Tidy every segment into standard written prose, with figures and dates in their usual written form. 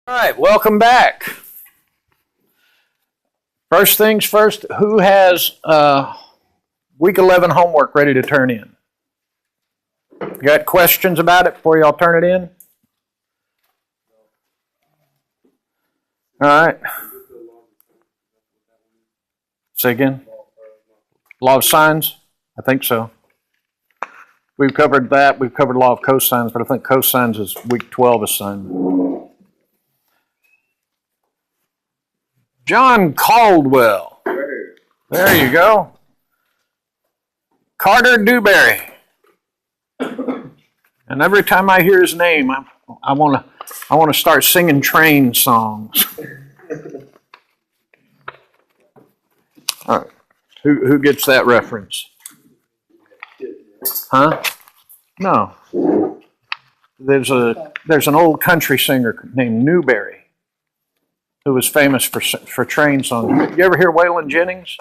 All right, welcome back. First things first, who has week 11 homework ready to turn in? Got questions about it before y'all turn it in? All right. Say again? Law of sines? I think so. We've covered that. We've covered law of cosines, but I think cosines is week 12 assignment. John Caldwell. There you go. Carter Dewberry. And every time I hear his name, I want to start singing train songs. All right. Who gets that reference? Huh? No. There's an old country singer named Newberry who was famous for train songs. You ever hear Waylon Jennings?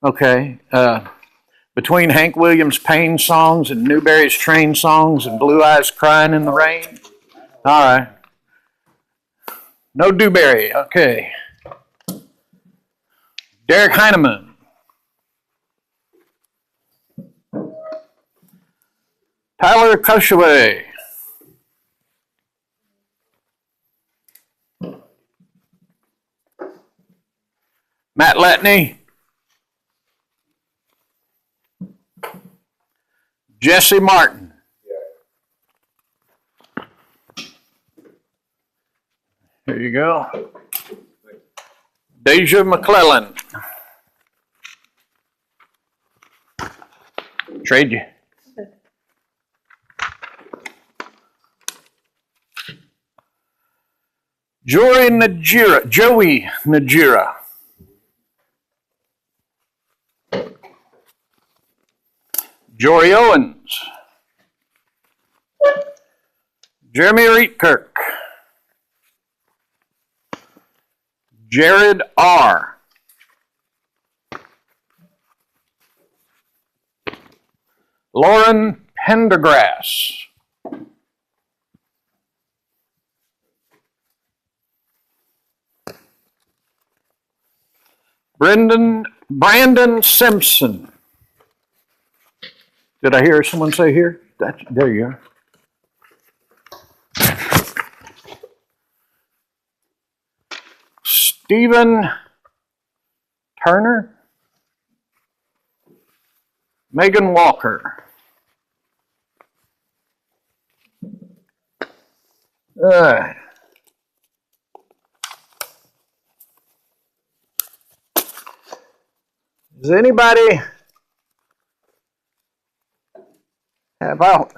Okay. Between Hank Williams' Pain songs and Newberry's train songs and Blue Eyes Crying in the Rain. All right. No Dewberry. Okay. Derek Heineman. Tyler Cushaway. Matt Latney. Jesse Martin. Here you go. Deja McClellan. Trade you. Joey Najira. Jory Owens. Jeremy Rietkirk. Jared R. Lauren Pendergrass. Brandon Simpson. Did I hear someone say here? There you are. Stephen Turner. Megan Walker. Does anybody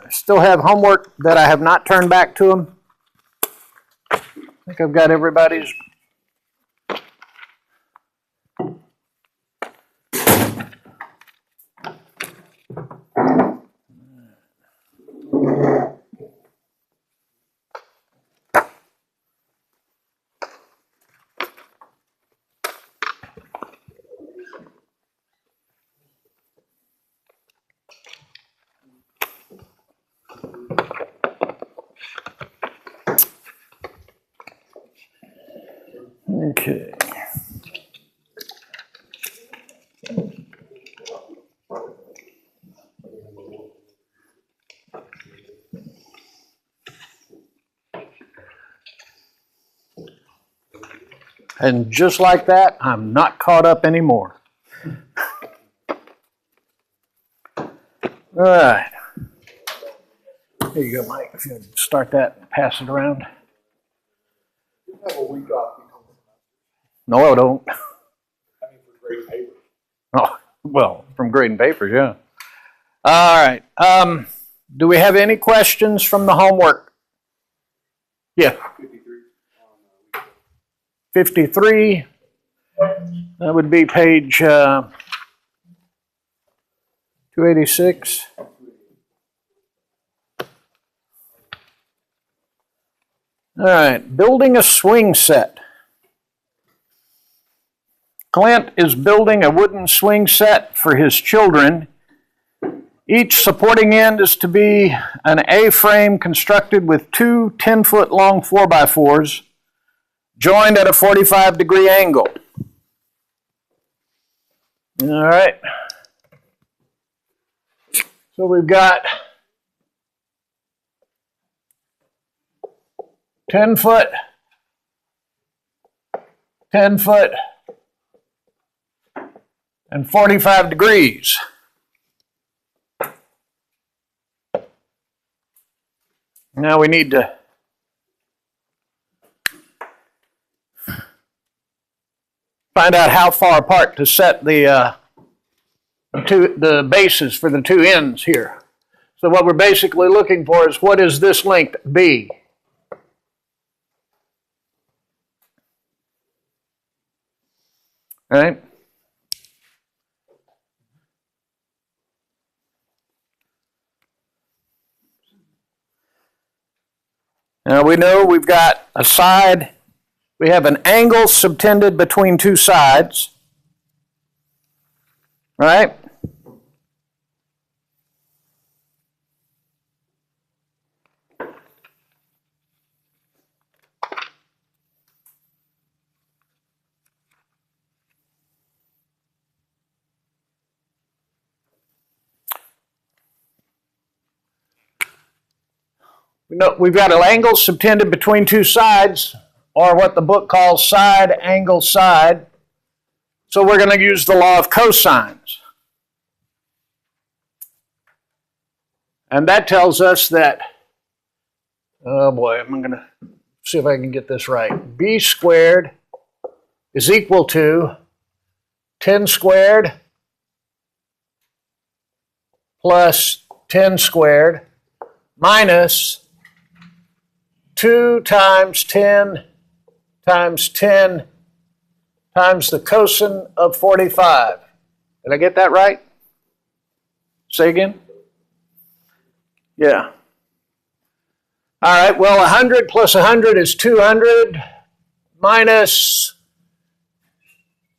still have homework that I have not turned back to them? I think I've got everybody's. Okay. And just like that, I'm not caught up anymore. All right. Here you go, Mike. If you start that and pass it around. You have a week off. No, I don't. I mean, for grading papers. Oh, well, from grading papers, yeah. All right. Do we have any questions from the homework? Yeah. 53. That would be page 286. All right. Building a swing set. Clint is building a wooden swing set for his children Each supporting end is to be an A-frame constructed with two 10-foot long 4x4s joined at a 45-degree angle. All right. So we've got 10-foot, 10-foot, and 45 degrees. Now we need to find out how far apart to set the bases for the two ends here. So what we're basically looking for is, what is this length B? Right? Now we know we've got a side, we have an angle subtended between two sides, right? We've got an angle subtended between two sides, or what the book calls side angle side. So we're going to use the law of cosines. And that tells us that, oh boy, I'm going to see if I can get this right. B squared is equal to 10 squared plus 10 squared minus 2 times 10 times 10 times the cosine of 45. Did I get that right? Say again? Yeah. All right, well, 100 plus 100 is 200 minus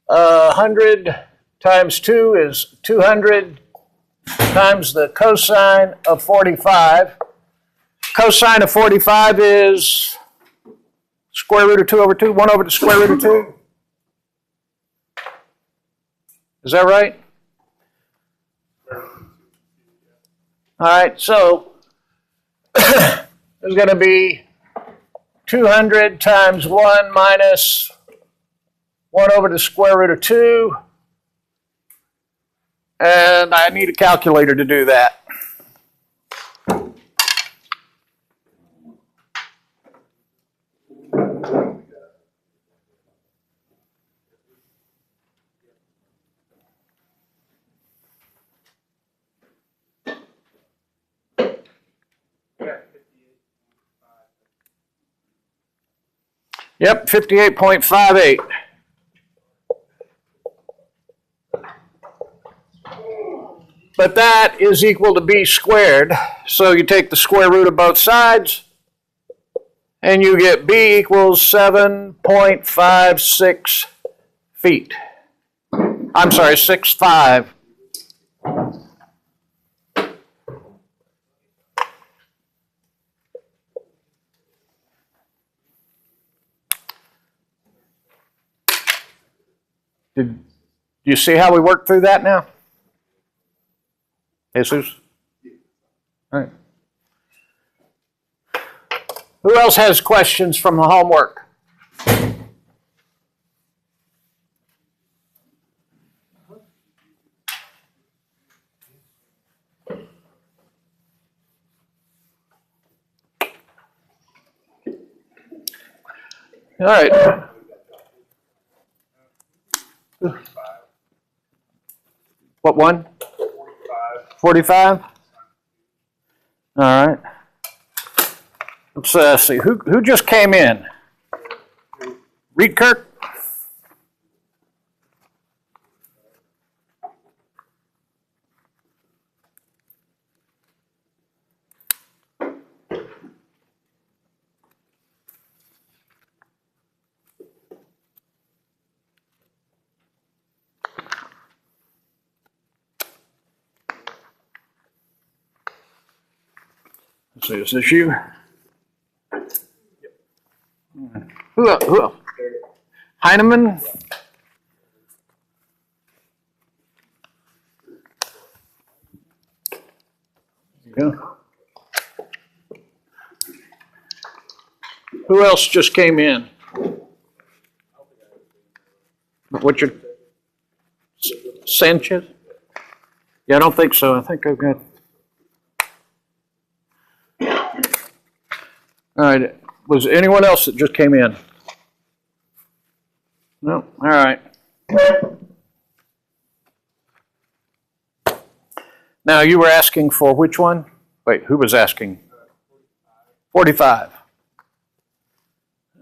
100 times 2 is 200 times the cosine of 45. Cosine of 45 is square root of 2 over 2, 1 over the square root of 2. Is that right? All right, so there's going to be 200 times 1 minus 1 over the square root of 2. And I need a calculator to do that. Yep, 58.58. But that is equal to b squared. So you take the square root of both sides, and you get b equals 7.56 feet. I'm sorry, 6.5. Do you see how we work through that now? Jesus? All right. Who else has questions from the homework? All right. What one? 45. All right. Let's see. Who just came in? Reed Kirk? see, is this you? Who? Heinemann? Yeah. Who else just came in? What's your Sanchez? Yeah, I don't think so. I think I've got. All right. Was anyone else that just came in? No. All right. Now you were asking for which one? Wait, who was asking? 45.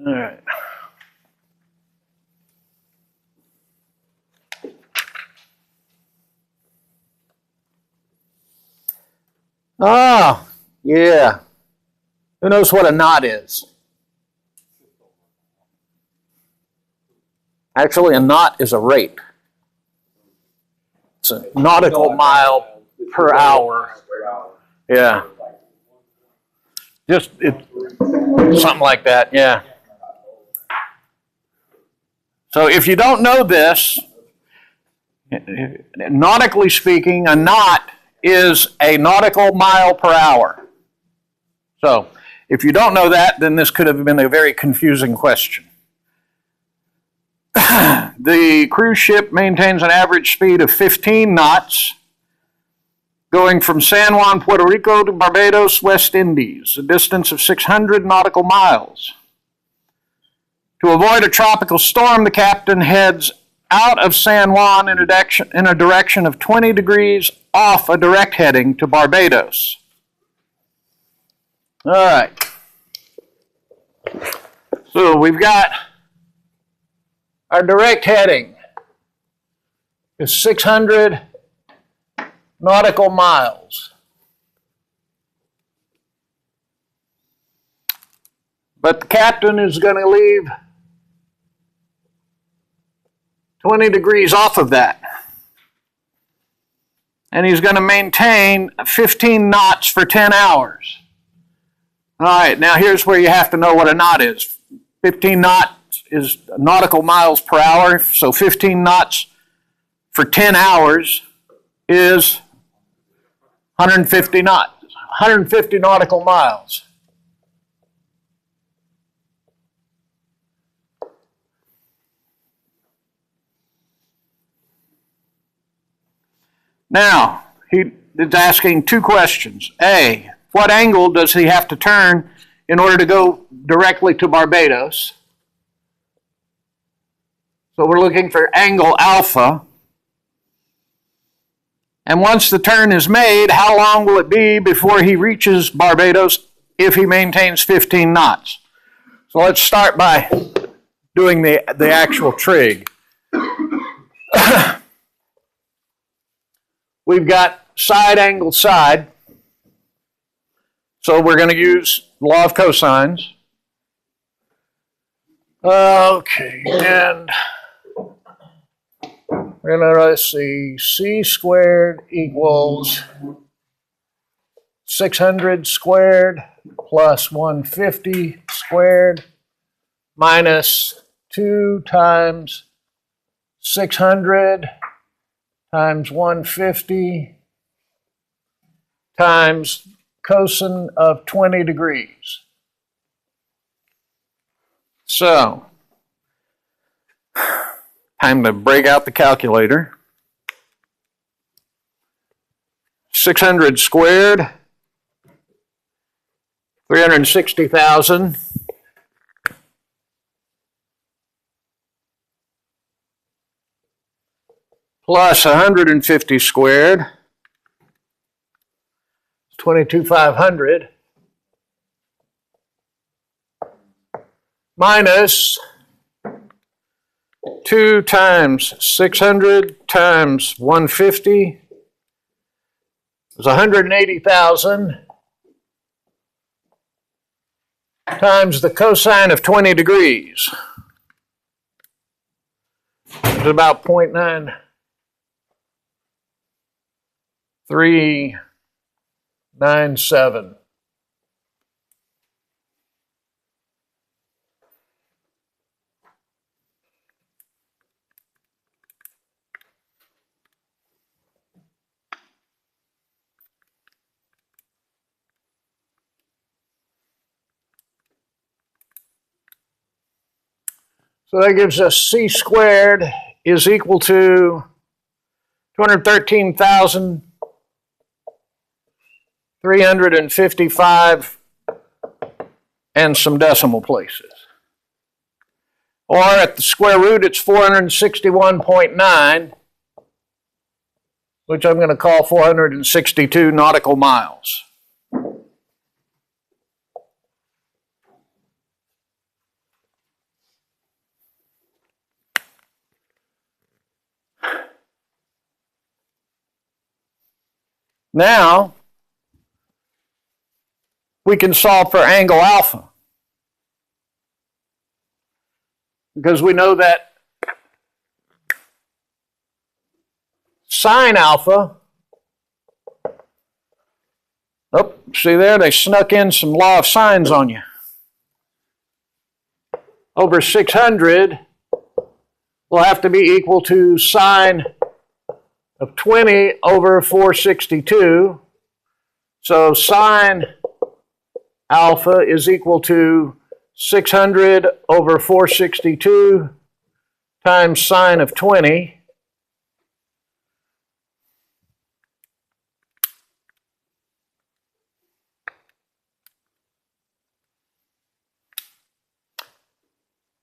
All right. Ah, yeah. Who knows what a knot is? Actually, a knot is a rate. It's a nautical mile per hour. Yeah. Just something like that, yeah. So if you don't know this, nautically speaking, a knot is a nautical mile per hour. So if you don't know that, then this could have been a very confusing question. The cruise ship maintains an average speed of 15 knots, going from San Juan, Puerto Rico to Barbados, West Indies, a distance of 600 nautical miles. To avoid a tropical storm, the captain heads out of San Juan in a direction of 20 degrees off a direct heading to Barbados. All right. So we've got our direct heading is 600 nautical miles. But the captain is going to leave 20 degrees off of that. And he's going to maintain 15 knots for 10 hours. All right, now here's where you have to know what a knot is. 15 knots is nautical miles per hour, so 15 knots for 10 hours is 150 knots, 150 nautical miles. Now, he is asking two questions. A, what angle does he have to turn in order to go directly to Barbados? So we're looking for angle alpha. And once the turn is made, how long will it be before he reaches Barbados if he maintains 15 knots? So let's start by doing the actual trig. We've got side angle side. So we're going to use law of cosines. Okay, and we're going to, let's see, c squared equals 600 squared plus 150 squared minus 2 times 600 times 150 times cosine of 20 degrees. So, time to break out the calculator. 600 squared, 360,000. Plus 150 squared, 22,500. Minus 2 times 600 times 150 is 180,000 times the cosine of 20 degrees. It's about 0.9397. So that gives us c squared is equal to 213,355 and some decimal places. Or at the square root, it's 461.9, which I'm going to call 462 nautical miles. Now, we can solve for angle alpha, because we know that sine alpha, oh, see there, they snuck in some law of sines on you, over 600 will have to be equal to sine of 20 over 462. So sine alpha is equal to 600 over 462 times sine of 20.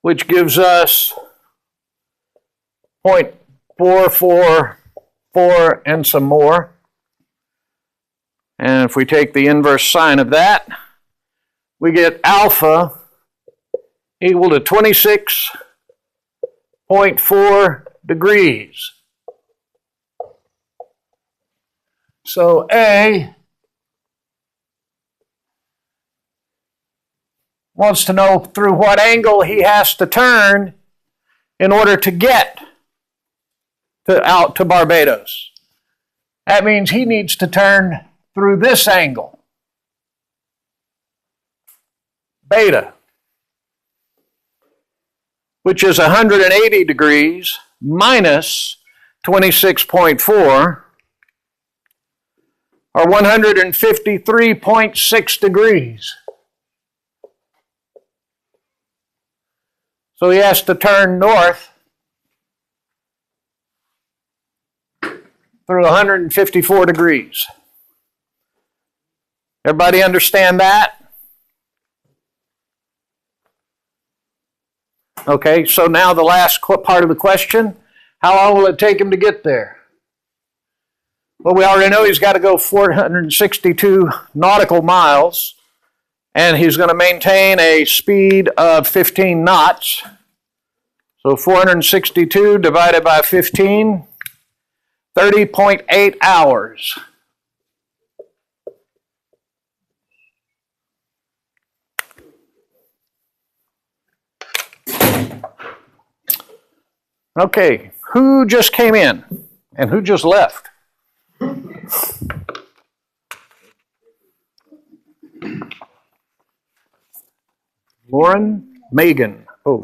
Which gives us 0.444 and some more. And if we take the inverse sine of that, we get alpha equal to 26.4 degrees. So A wants to know through what angle he has to turn in order to get out to Barbados. That means he needs to turn through this angle, beta, which is 180 degrees minus 26.4, or 153.6 degrees. So he has to turn north through 154 degrees. Everybody understand that? Okay, so now the last part of the question, how long will it take him to get there? Well, we already know he's got to go 462 nautical miles, and he's going to maintain a speed of 15 knots. So 462 divided by 15, 30.8 hours. Okay, who just came in and who just left? Lauren, Megan. Oh,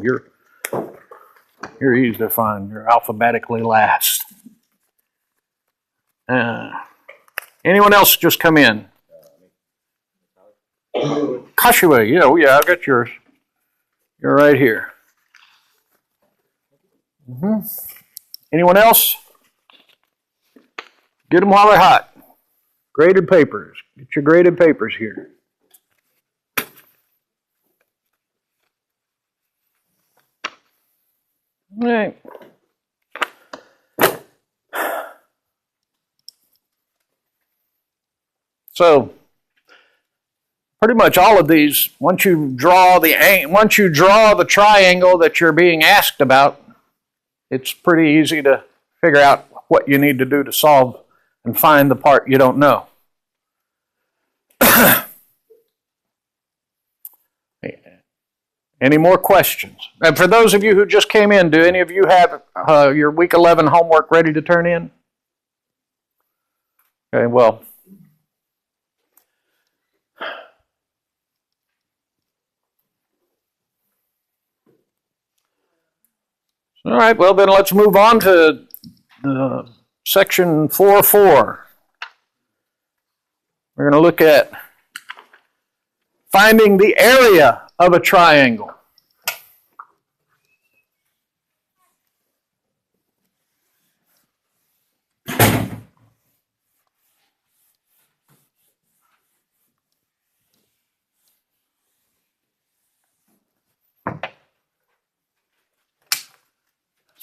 you're easy to find. You're alphabetically last. Anyone else just come in? Kashiwa, yeah, I've got yours. You're right here. Anyone else? Get them while they're hot. Graded papers. Get your graded papers here. All right. So, pretty much all of these, once you draw the triangle that you're being asked about, it's pretty easy to figure out what you need to do to solve and find the part you don't know. Any more questions? And for those of you who just came in, do any of you have your week 11 homework ready to turn in? Okay, well. All right, well then let's move on to section 4.4. We're going to look at finding the area of a triangle.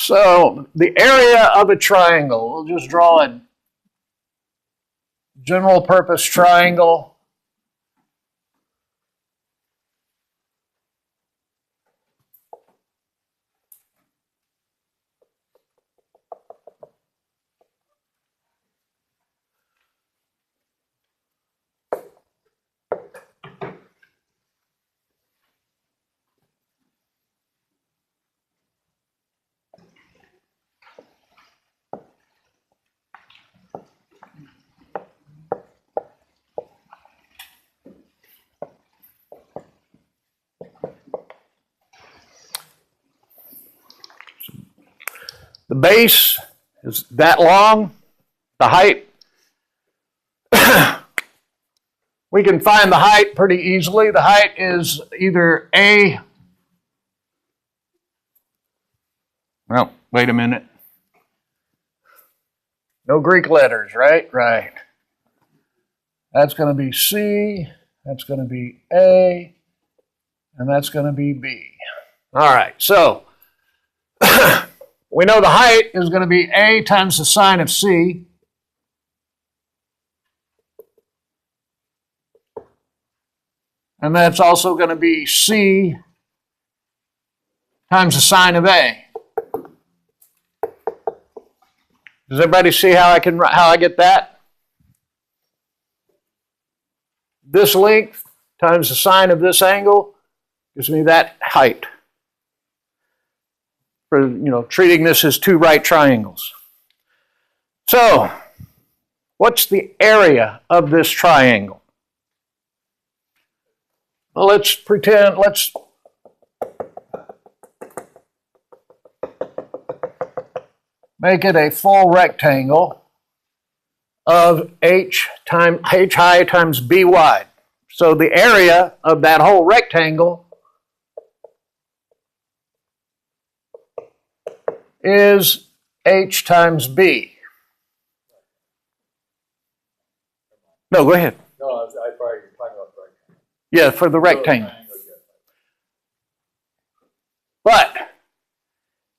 So the area of a triangle, we'll just draw a general purpose triangle. The base is that long, the height. We can find the height pretty easily. The height is either A, well, wait a minute. No Greek letters, right? Right. That's going to be C, that's going to be A, and that's going to be B. All right, so we know the height is going to be A times the sine of C. And that's also going to be C times the sine of A. Does everybody see how I get that? This length times the sine of this angle gives me that height. For treating this as two right triangles. So, what's the area of this triangle? Well, let's make it a full rectangle of h high times b wide. So the area of that whole rectangle is h times b. No, go ahead. No, I probably talking about the rectangle. Yeah, for the rectangle. But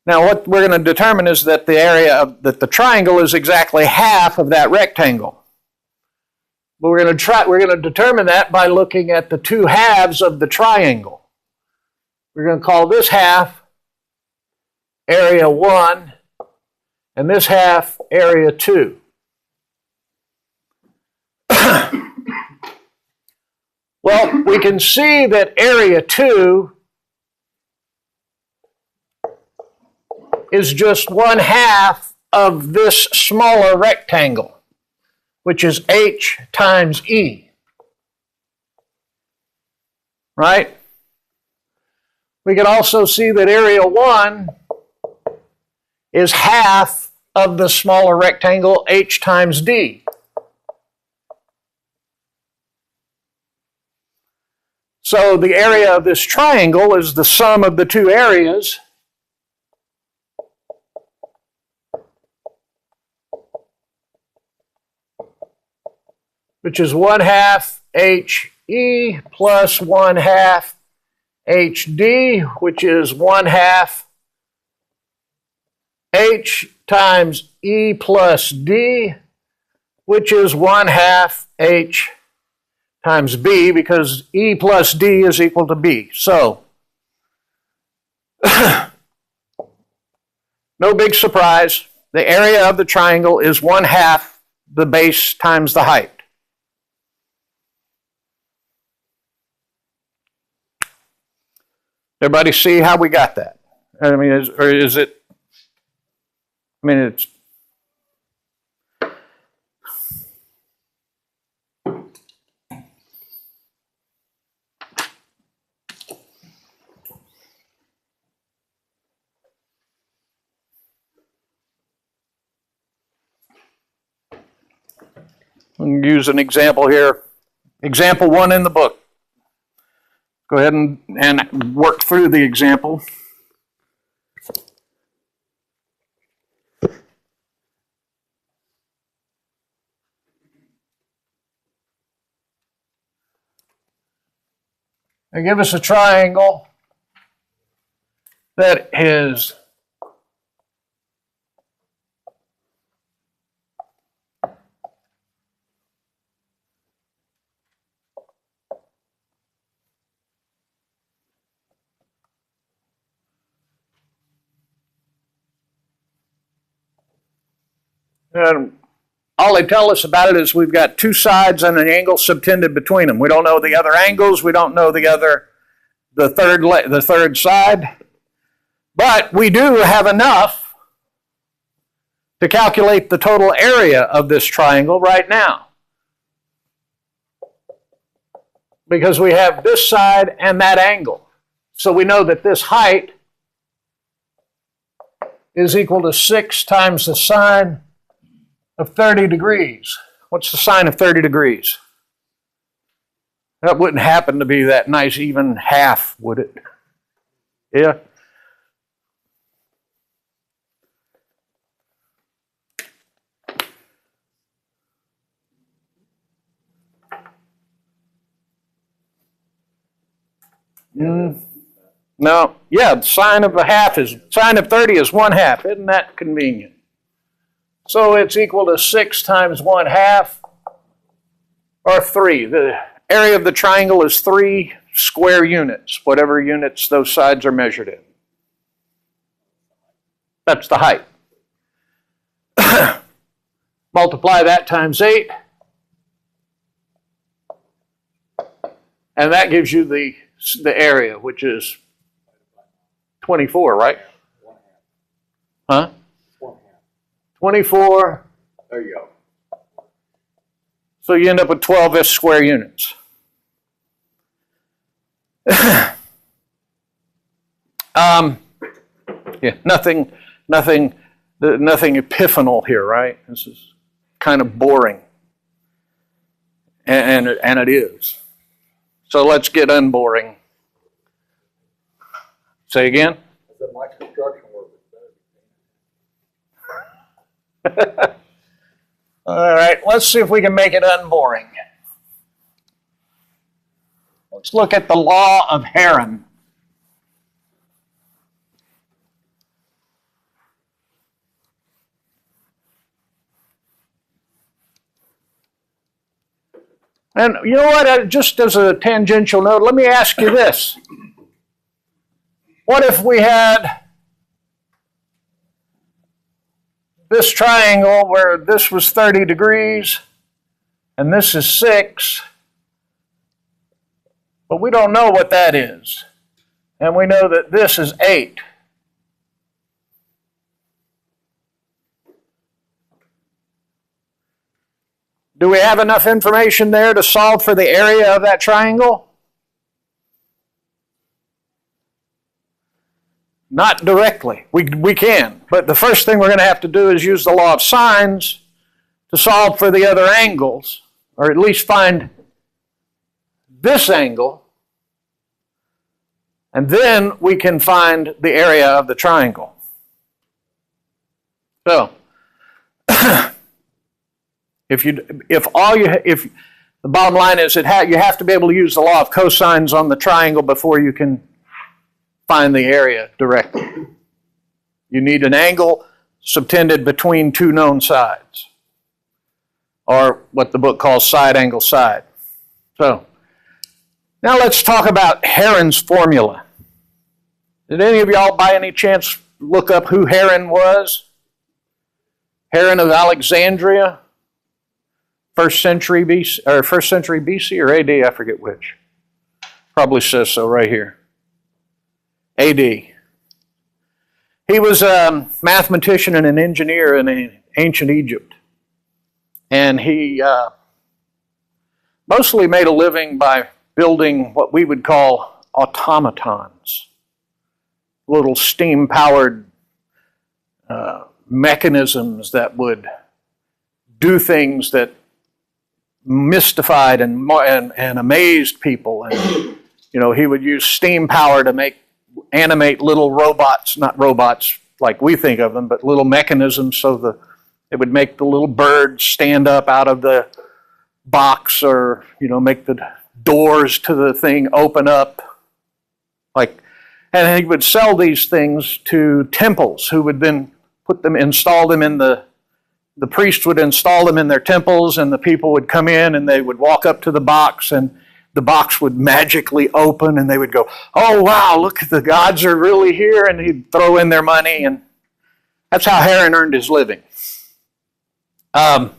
now what we're going to determine is that the area that the triangle is exactly half of that rectangle. But we're going to determine that by looking at the two halves of the triangle. We're going to call this half area 1 and this half area 2. Well, we can see that area 2 is just 1/2 of this smaller rectangle, which is h times e. Right? We can also see that area 1 is half of the smaller rectangle h times d. So the area of this triangle is the sum of the two areas, which is 1/2 HE plus 1/2 HD, which is 1/2 H times E plus D, which is 1/2 H times B, because E plus D is equal to B. So, no big surprise. The area of the triangle is 1/2 the base times the height. Everybody see how we got that? I mean, it's I'm going to use an example here. Example 1 in the book. Go ahead and work through the example. They give us a triangle that is All they tell us about it is we've got two sides and an angle subtended between them. We don't know the other angles. We don't know the third side. But we do have enough to calculate the total area of this triangle right now. Because we have this side and that angle. So we know that this height is equal to 6 times the sine of 30 degrees. What's the sine of 30 degrees? That wouldn't happen to be that nice even half, would it? Yeah. No, yeah, the sine of 30 is 1/2. Isn't that convenient? So it's equal to 6 times 1/2, or 3. The area of the triangle is 3 square units, whatever units those sides are measured in. That's the height. Multiply that times 8, and that gives you the area, which is 24, right? 1/2. Huh? 24. There you go. So you end up with 12 square units. Yeah, nothing epiphanal here, right? This is kind of boring, and it is. So let's get unboring. Say again. I said my construction work is better. All right, let's see if we can make it unboring. Let's look at the law of Heron. And you know what, just as a tangential note, let me ask you this. What if we had this triangle where this was 30 degrees and this is 6, but we don't know what that is. And we know that this is 8. Do we have enough information there to solve for the area of that triangle? Not directly. We can. But the first thing we're going to have to do is use the law of sines to solve for the other angles, or at least find this angle, and then we can find the area of the triangle. So, if the bottom line is you have to be able to use the law of cosines on the triangle before you can find the area directly. You need an angle subtended between two known sides, or what the book calls side angle side. So, now let's talk about Heron's formula. Did any of y'all by any chance look up who Heron was? Heron of Alexandria, first century BC or AD, I forget which. Probably says so right here. AD. He was a mathematician and an engineer in ancient Egypt. And he mostly made a living by building what we would call automatons, little steam-powered mechanisms that would do things that mystified and amazed people. And he would use steam power to animate little robots, not robots like we think of them, but little mechanisms so it would make the little birds stand up out of the box, or make the doors to the thing open up. And he would sell these things to temples, who would then install them in the priest would install them in their temples, and the people would come in and they would walk up to the box, and the box would magically open, and they would go, "Oh wow, look, the gods are really here," and he'd throw in their money, and that's how Heron earned his living. Actually,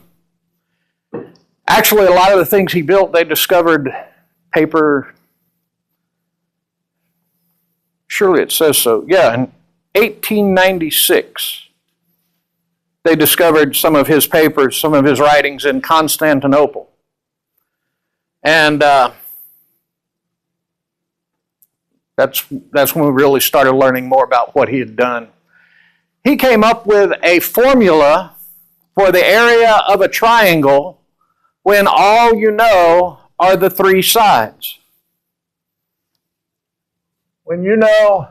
a lot of the things he built, they discovered paper. Surely it says so. Yeah, in 1896, they discovered some of his papers, some of his writings in Constantinople. And that's when we really started learning more about what he had done. He came up with a formula for the area of a triangle when all you know are the three sides. When you know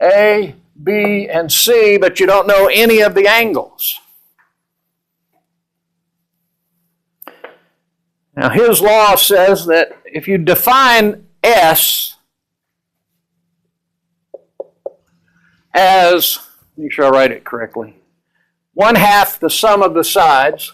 A, B, and C, but you don't know any of the angles. Now, his law says that if you define S as, make sure I write it correctly, 1/2 the sum of the sides,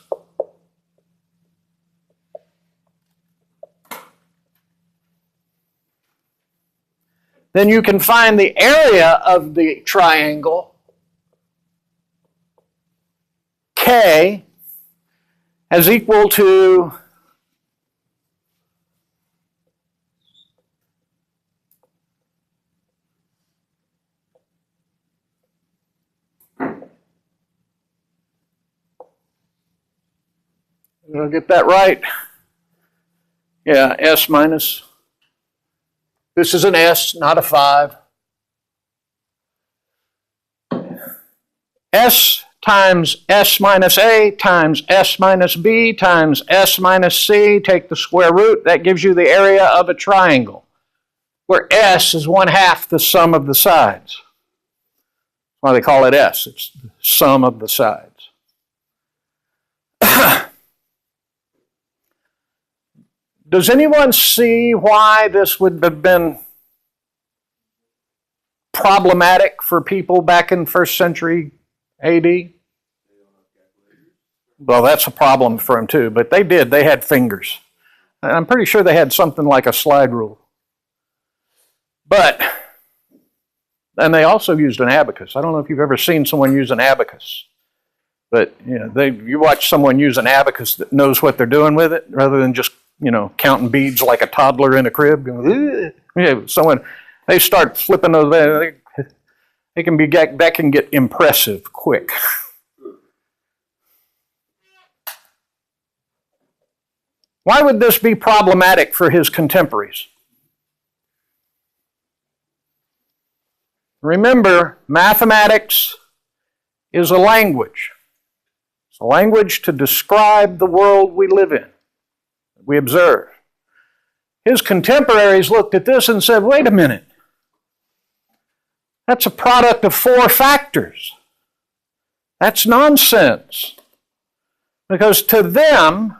then you can find the area of the triangle, K, as equal to did I get that right? Yeah, S minus. This is an S, not a 5. S times S minus A times S minus B times S minus C, take the square root. That gives you the area of a triangle, where S is 1/2 the sum of the sides. That's why they call it S. It's the sum of the sides. Does anyone see why this would have been problematic for people back in 1st century AD? Well, that's a problem for them too, but they did. They had fingers. I'm pretty sure they had something like a slide rule. And they also used an abacus. I don't know if you've ever seen someone use an abacus. But you watch someone use an abacus that knows what they're doing with it, rather than just counting beads like a toddler in a crib. They start flipping those. That can get impressive quick. Why would this be problematic for his contemporaries? Remember, mathematics is a language. It's a language to describe the world we live in, we observe. His contemporaries looked at this and said, wait a minute. That's a product of 4 factors. That's nonsense. Because to them,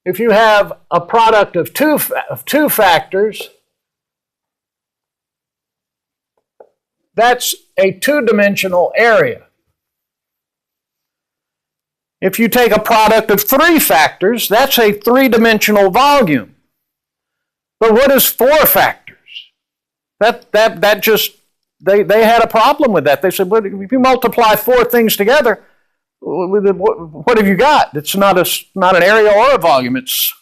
if you have a product of two factors, that's a 2-dimensional area. If you take a product of 3 factors, that's a 3-dimensional volume. But what is 4 factors? They had a problem with that. They said, well, if you multiply 4 things together, what have you got? It's not an area or a volume. It's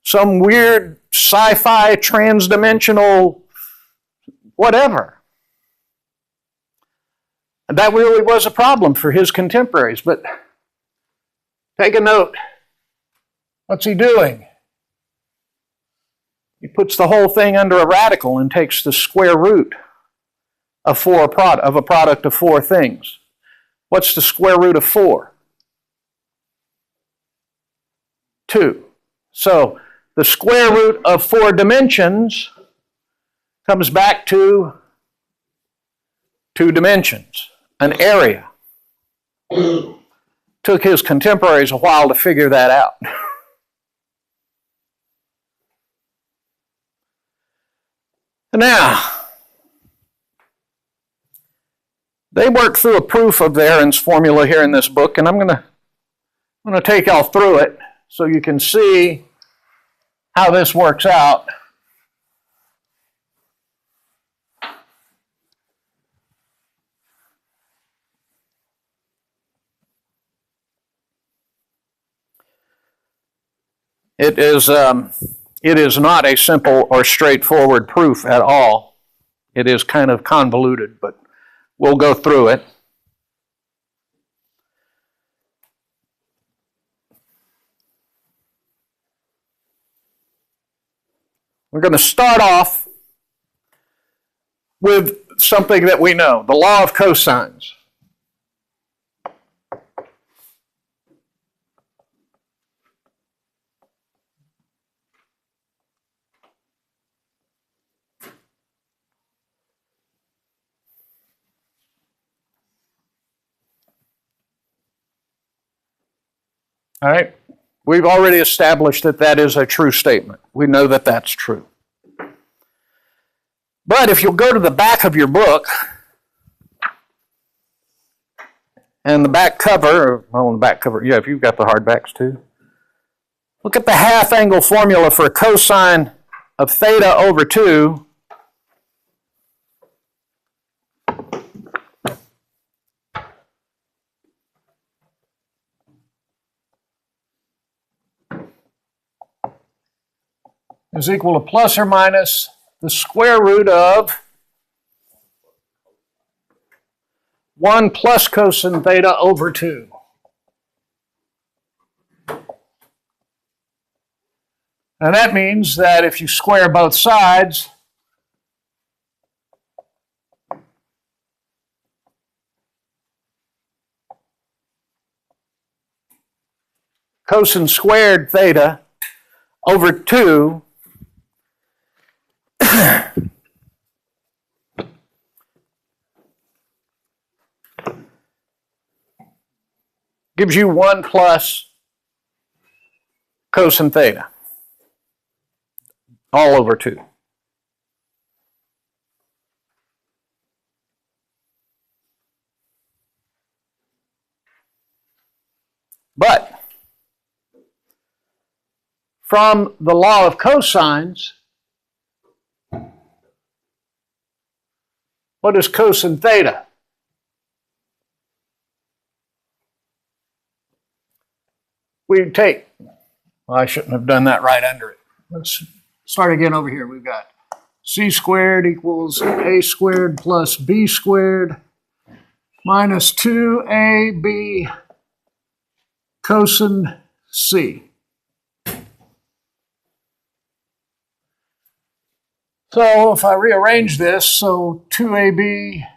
some weird sci-fi trans-dimensional whatever. And that really was a problem for his contemporaries. But take a note. What's he doing? He puts the whole thing under a radical and takes the square root of a product of 4 things. What's the square root of 4? 2. So the square root of 4 dimensions comes back to 2 dimensions, an area. Took his contemporaries a while to figure that out. Now, they worked through a proof of the Aaron's formula here in this book, and I'm going to take y'all through it so you can see how this works out. It is not a simple or straightforward proof at all. It is kind of convoluted, but we'll go through it. We're going to start off with something that we know, the law of cosines. All right? We've already established that that is a true statement. We know that that's true. But if you'll go to the back of your book, and the back cover, well, the back cover, yeah, if you've got the hardbacks too. Look at the half angle formula for a cosine of theta over 2. Is equal to plus or minus the square root of 1 plus cosine theta over 2. And that means that if you square both sides, cosine squared theta over 2 gives you 1 plus cosine theta, all over 2. But from the law of cosines, what is cosine theta? We take, well, I shouldn't have done that right under it. Let's start again over here. We've got c squared equals a squared plus b squared minus 2ab cosine c. So if I rearrange this, so 2ab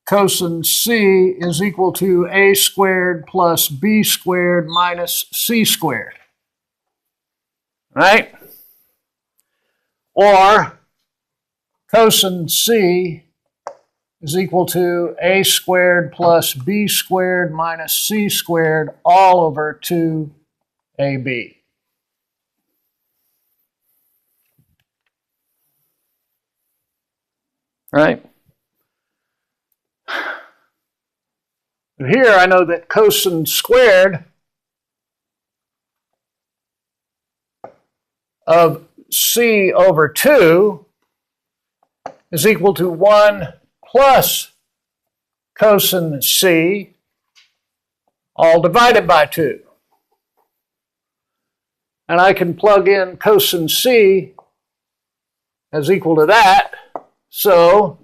cosine c is equal to a squared plus b squared minus c squared. Right? Or cosine c is equal to a squared plus b squared minus c squared all over 2ab. Right? Here I know that cosine squared of c over 2 is equal to 1 plus cosine c all divided by 2. And I can plug in cosine c as equal to that. So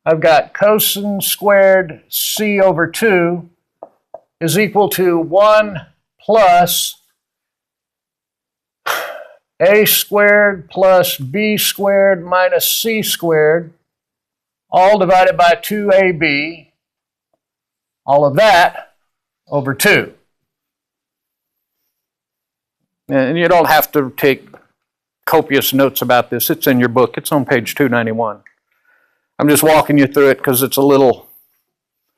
I've got cosine squared c over 2 is equal to 1 plus a squared plus b squared minus c squared, all divided by 2ab, all of that over 2. And you don't have to take copious notes about this. It's in your book. It's on page 291. I'm just walking you through it because it's a little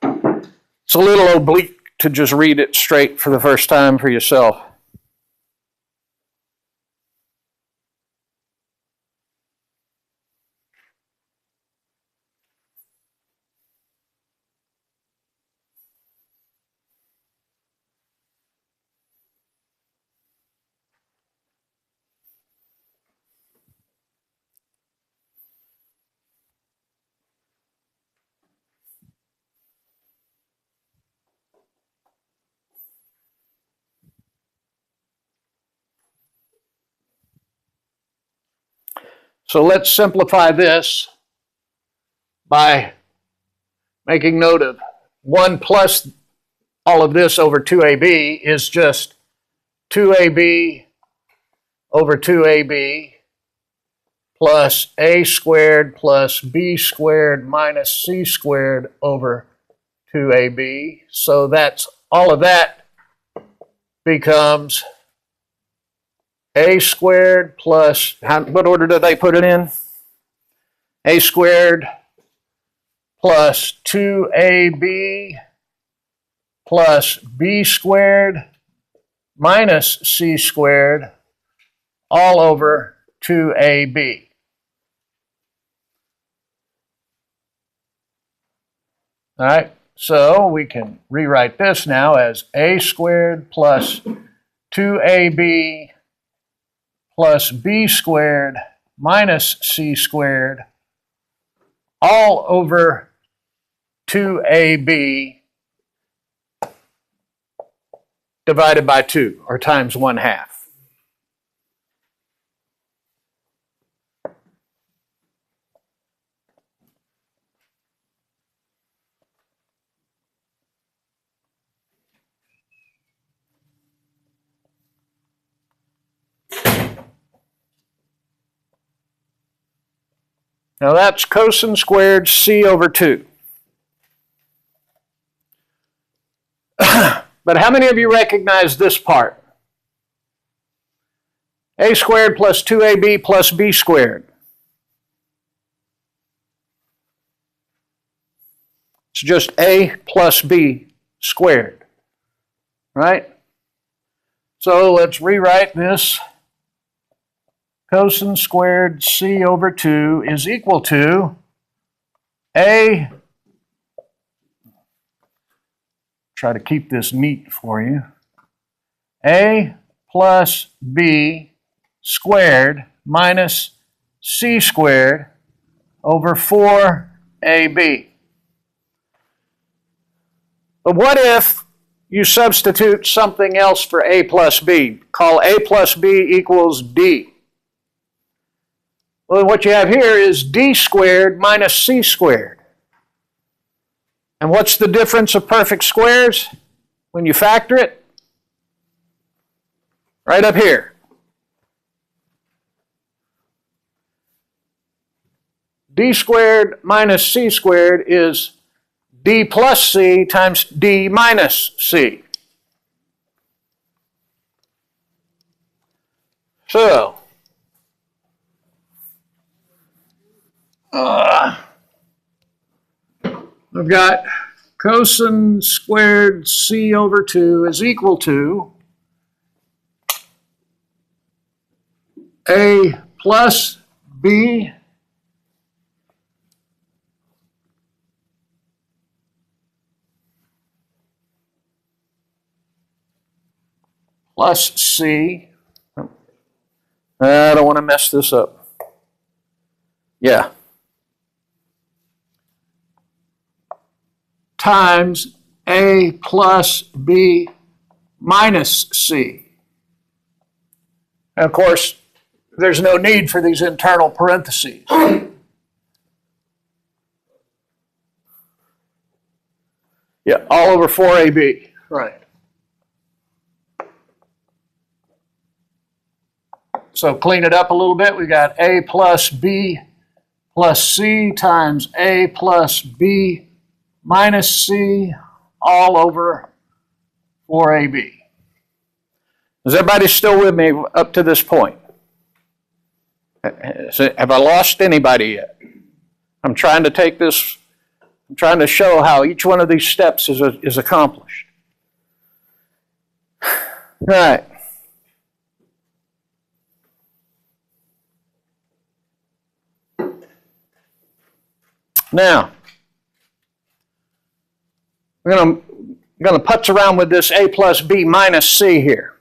oblique to just read it straight for the first time for yourself. So let's simplify this by making note of 1 plus all of this over 2ab is just 2ab over 2ab plus a squared plus b squared minus c squared over 2ab. So that's all of that becomes a squared plus, what order do they put it in? A squared plus 2ab plus b squared minus c squared all over 2ab. All right, so we can rewrite this now as a squared plus 2ab plus b squared minus c squared all over 2ab divided by 2, or times 1/2. Now that's cosine squared c over 2. But how many of you recognize this part? A squared plus 2ab plus b squared. It's just a plus b squared, right? So let's rewrite this. Cosine squared c over 2 is equal to a, try to keep this neat for you, a plus b squared minus c squared over 4ab. But what if you substitute something else for a plus b? Call a plus b equals d. Well, what you have here is d squared minus c squared. And what's the difference of perfect squares when you factor it? Right up here. D squared minus c squared is d plus c times d minus c. So, we've got cosine squared c over 2 is equal to a plus b plus c. I don't want to mess this up. Yeah. Times a plus b minus c. And of course, there's no need for these internal parentheses. Yeah, all over 4ab. Right. So clean it up a little bit. We got a plus b plus c times a plus b minus c all over 4ab. Is everybody still with me up to this point? Have I lost anybody yet? I'm trying to show how each one of these steps is accomplished. All right. Now, we're going to putz around with this a plus b minus c here.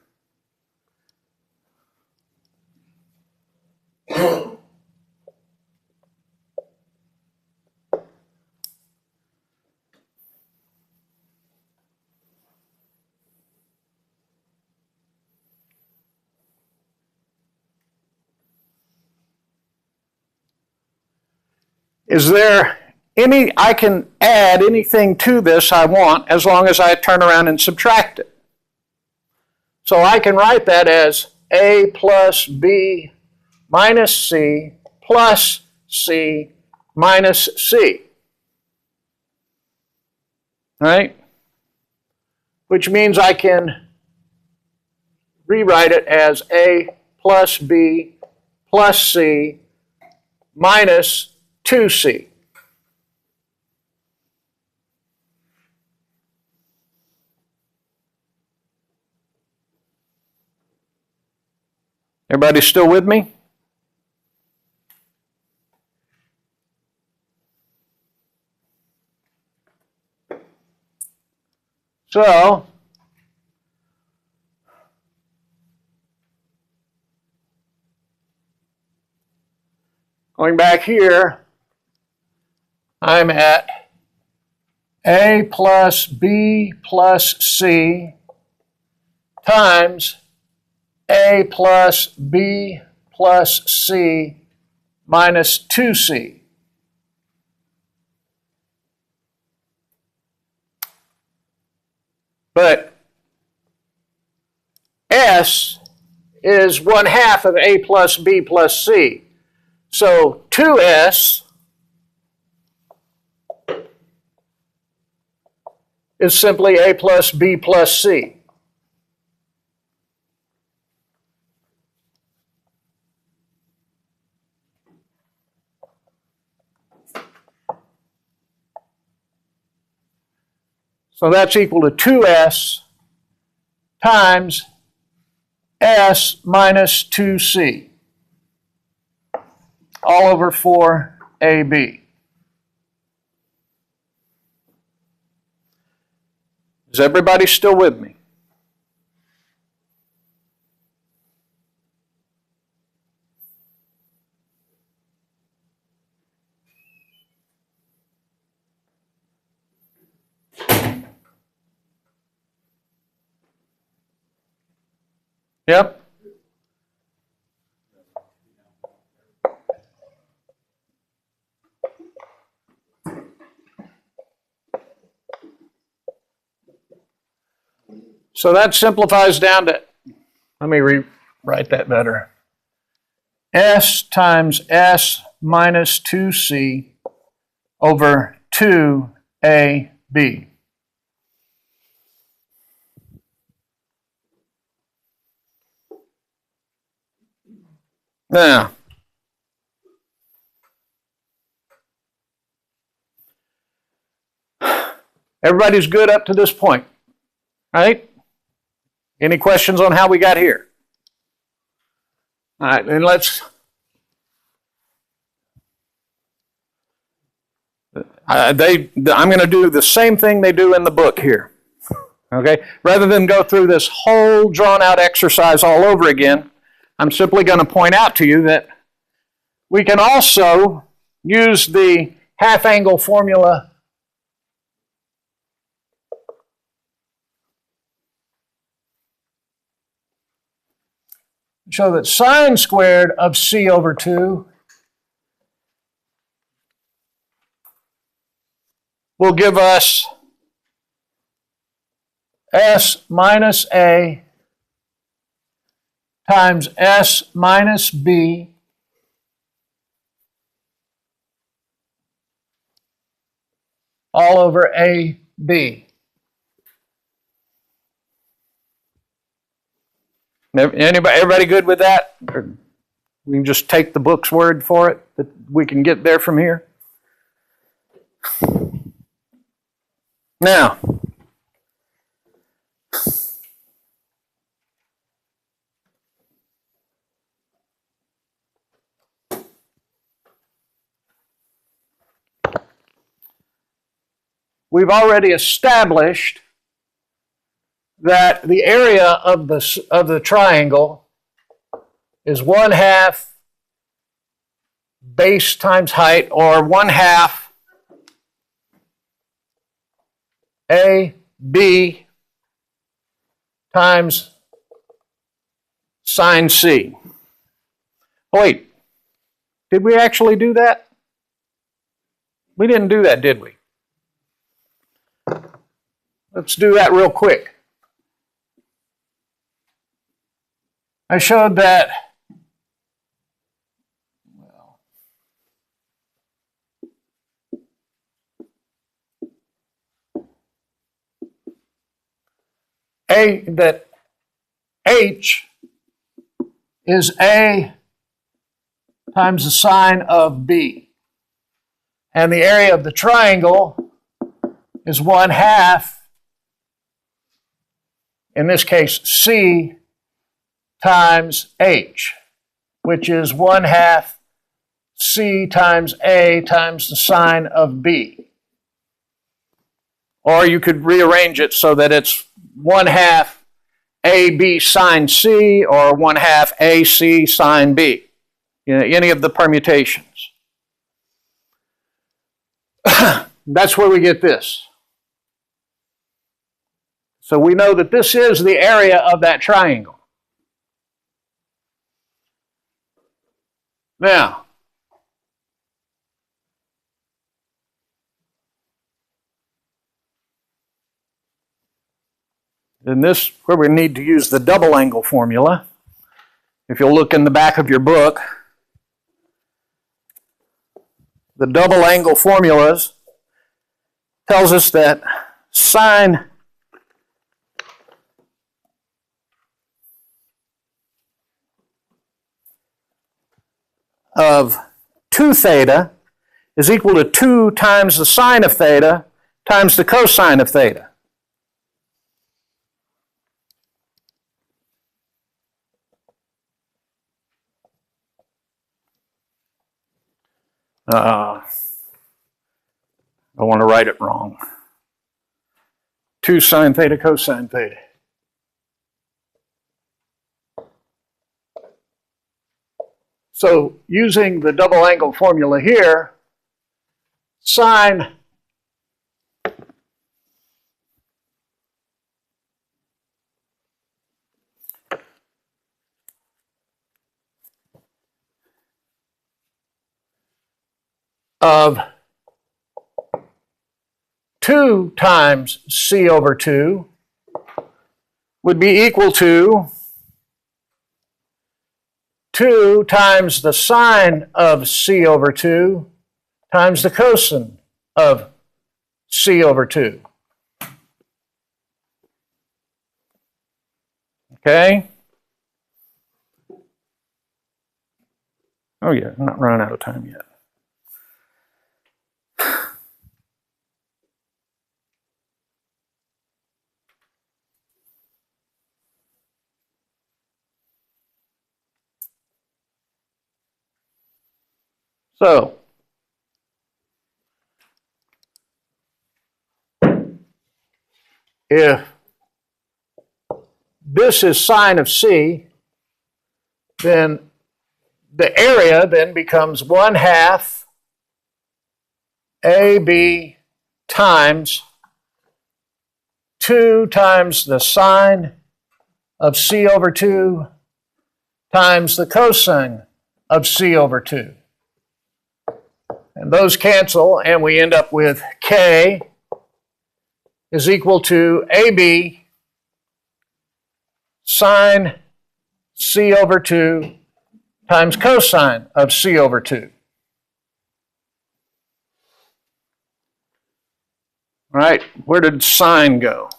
Is there I can add anything to this I want as long as I turn around and subtract it. So I can write that as A plus B minus C plus C minus C. Right? Which means I can rewrite it as A plus B plus C minus 2C. Everybody still with me? So, going back here, I'm at A plus B plus C times A plus B plus C minus 2C. But S is 1/2 of A plus B plus C. So 2S is simply A plus B plus C. So that's equal to 2S times S minus 2C, all over 4AB. Is everybody still with me? Yep. So that simplifies down to, let me rewrite that better. S times S minus 2C over 2AB. Now, everybody's good up to this point, right? Any questions on how we got here? All right, and I'm going to do the same thing they do in the book here. Okay? Rather than go through this whole drawn-out exercise all over again, I'm simply going to point out to you that we can also use the half-angle formula to show that sine squared of C over 2 will give us S minus A times S minus B all over AB. Everybody good with that? Or we can just take the book's word for it that we can get there from here? Now, we've already established that the area of the triangle is 1/2 base times height, or 1/2 AB times sine C. Oh, wait, did we actually do that? We didn't do that, did we? Let's do that real quick. I showed that, well, that H is A times the sine of B. And the area of the triangle is 1/2, in this case, C times H, which is 1/2 C times A times the sine of B. Or you could rearrange it so that it's 1/2 AB sine C or 1/2 AC sine B. You know, any of the permutations. That's where we get this. So we know that this is the area of that triangle. Now, in this, where we need to use the double angle formula, if you'll look in the back of your book, the double angle formulas tells us that sine of 2 theta is equal to 2 times the sine of theta times the cosine of theta. I want to write it wrong. 2 sine theta cosine theta. So using the double angle formula here, sine of 2 times C over 2 would be equal to 2 times the sine of C over 2 times the cosine of C over 2. Okay? Oh yeah, I'm not running out of time yet. So, if this is sine of C, then the area then becomes 1/2 AB times 2 times the sine of C over 2 times the cosine of C over 2. And those cancel, and we end up with K is equal to AB sine C over 2 times cosine of C over 2. All right, where did sine go?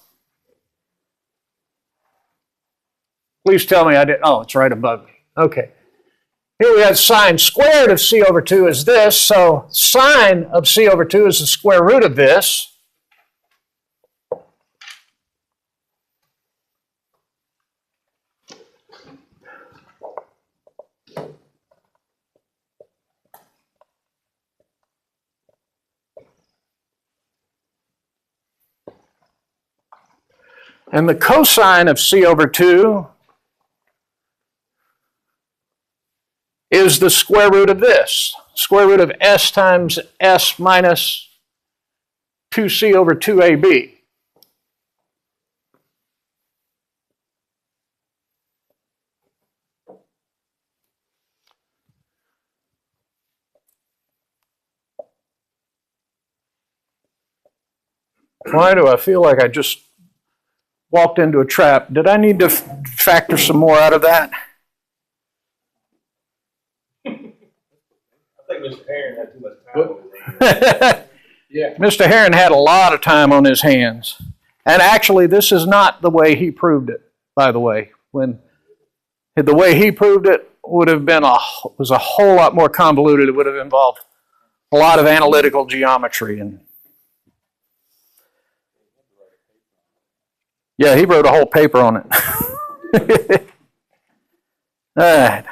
Please tell me I did. Oh, it's right above me. Okay. Here we have sine squared of C over 2 is this, so sine of C over 2 is the square root of this. And the cosine of C over 2 is the square root of this. Square root of S times S minus 2C over 2AB. Why do I feel like I just walked into a trap? Did I need to factor some more out of that? I think Mr. Aaron had too much time on his hands. Yeah. Mr. Heron had a lot of time on his hands. And actually, this is not the way he proved it, by the way. The way he proved it would have been was a whole lot more convoluted. It would have involved a lot of analytical geometry. And yeah, he wrote a whole paper on it. All right.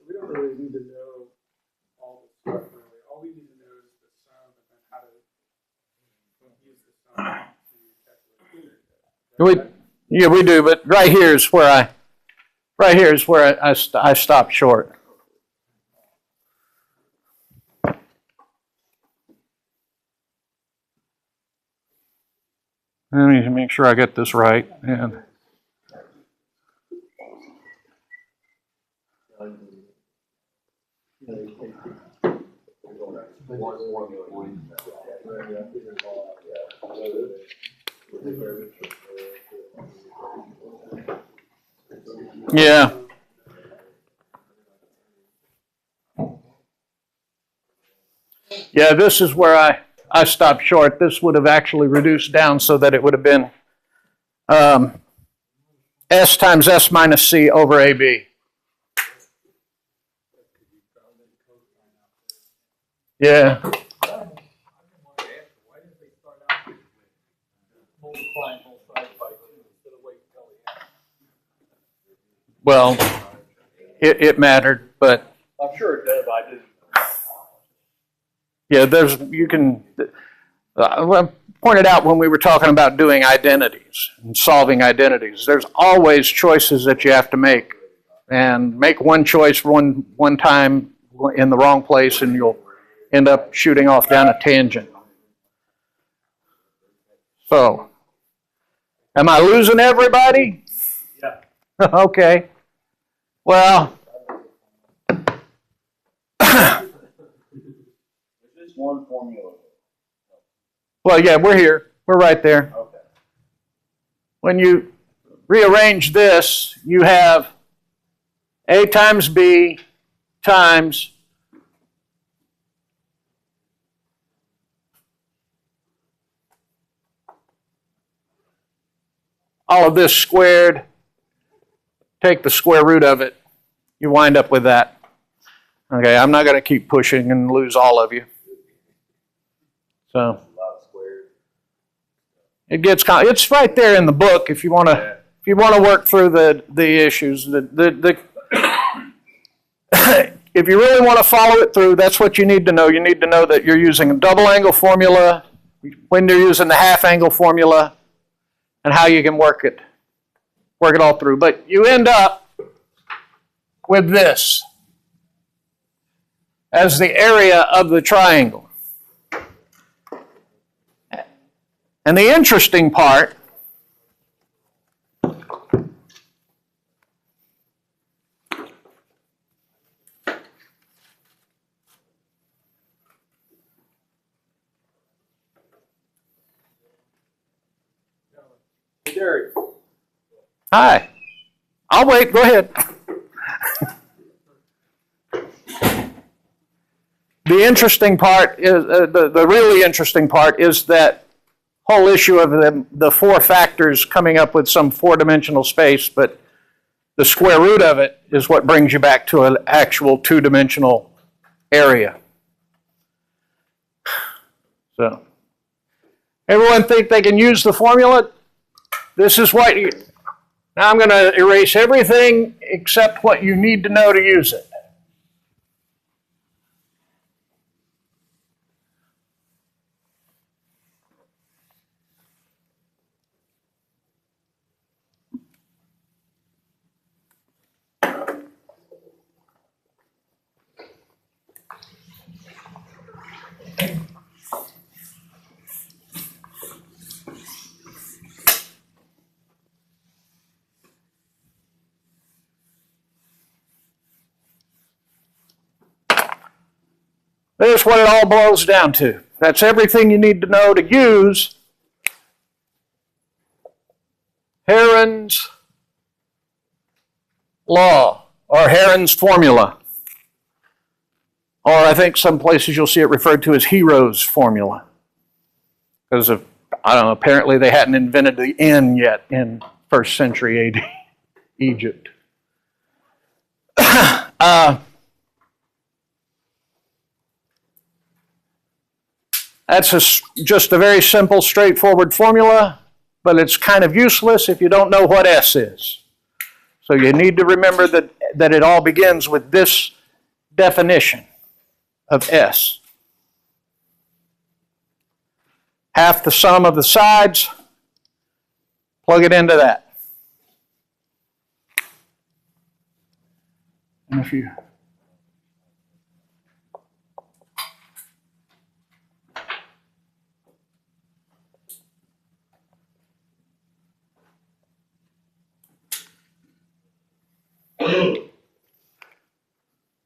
We don't really need to know all the stuff really. All we need to know is the sum and then how to use the sum to calculate. Yeah, we do, but right here is where I stopped short. Let me make sure I get this right. And yeah. Yeah, this is where I stopped short. This would have actually reduced down so that it would have been S times S minus C over AB. Yeah. Well, it mattered, but I'm sure it does. I just yeah, you can. I pointed out when we were talking about doing identities and solving identities. There's always choices that you have to make, and make one choice one time in the wrong place, and you'll end up shooting off down a tangent. So, am I losing everybody? yeah. Okay. Well, There's just one formula. well, yeah, we're here. We're right there. Okay. When you rearrange this, you have A times B times all of this squared. Take the square root of it. You wind up with that. Okay, I'm not going to keep pushing and lose all of you. So A lot of squares. it's right there in the book if you want to work through the issues. If you really want to follow it through, that's what you need to know. You need to know that you're using a double angle formula, when you're using the half angle formula, and how you can work it all through. But you end up with this as the area of the triangle. And the interesting part Hey, Derek. Hi. I'll wait. Go ahead. The interesting part is the really interesting part is that whole issue of the four factors coming up with some four-dimensional space, but the square root of it is what brings you back to an actual two-dimensional area. So, everyone think they can use the formula? This is what you... Now I'm going to erase everything except what you need to know to use it. There's what it all boils down to. That's everything you need to know to use Heron's law, or Heron's formula. Or I think some places you'll see it referred to as Hero's formula. Because of, I don't know, apparently they hadn't invented the N yet in 1st century AD Egypt. That's just a very simple, straightforward formula, but it's kind of useless if you don't know what S is. So you need to remember that it all begins with this definition of S. Half the sum of the sides, plug it into that. And if you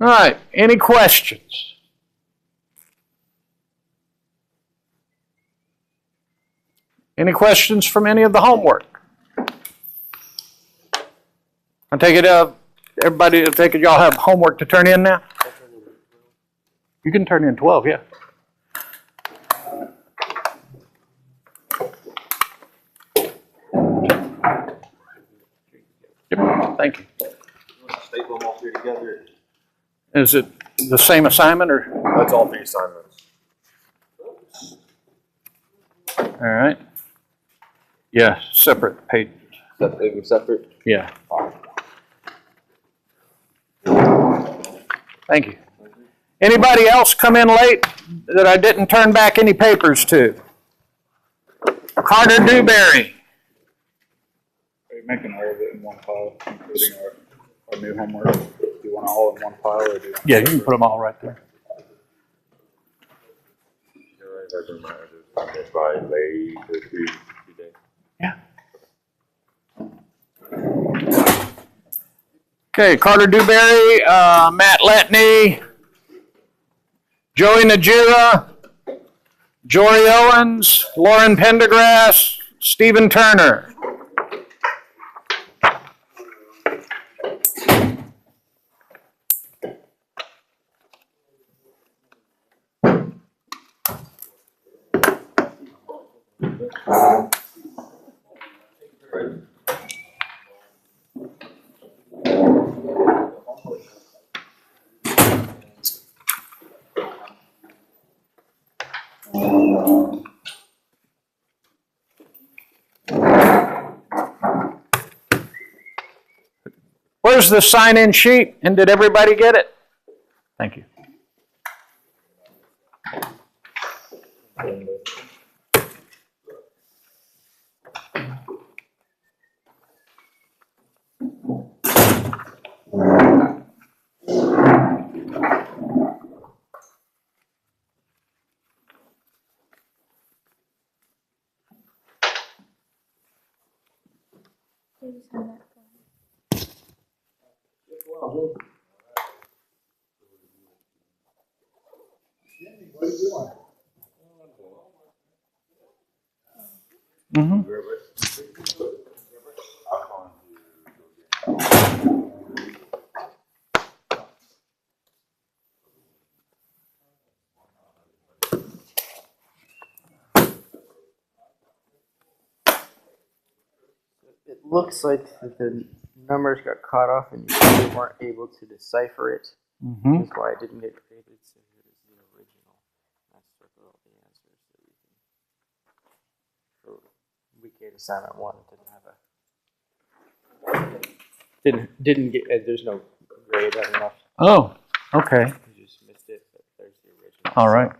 all right, any questions? Any questions from any of the homework? I take it everybody, I take it y'all have homework to turn in now? You can turn in 12, yeah. Yep, thank you. Staple them all three together. Is it the same assignment or? That's all 3 assignments. All right. Yeah, separate pages. Separate? Yeah. Thank you. Anybody else come in late that I didn't turn back any papers to? Carter Dewberry. Are you making all of it in one pile, including our new homework? Do you want it all in one pile, or do you want Yeah, you can put them all right there. Yeah. Okay, Carter Dewberry, Matt Letney, Joey Najira, Jory Owens, Lauren Pendergrass, Stephen Turner. Where's the sign-in sheet? And did everybody get it? Thank you. Mm-hmm. It looks like the numbers got caught off and you really weren't able to decipher it. Mm-hmm. That's why it didn't get created. So here is the original. Let's circle all the answers so we can. For week 8 assignment 1, it didn't get. There's no grade enough. Oh, okay. You just missed it, but there's the original. All right.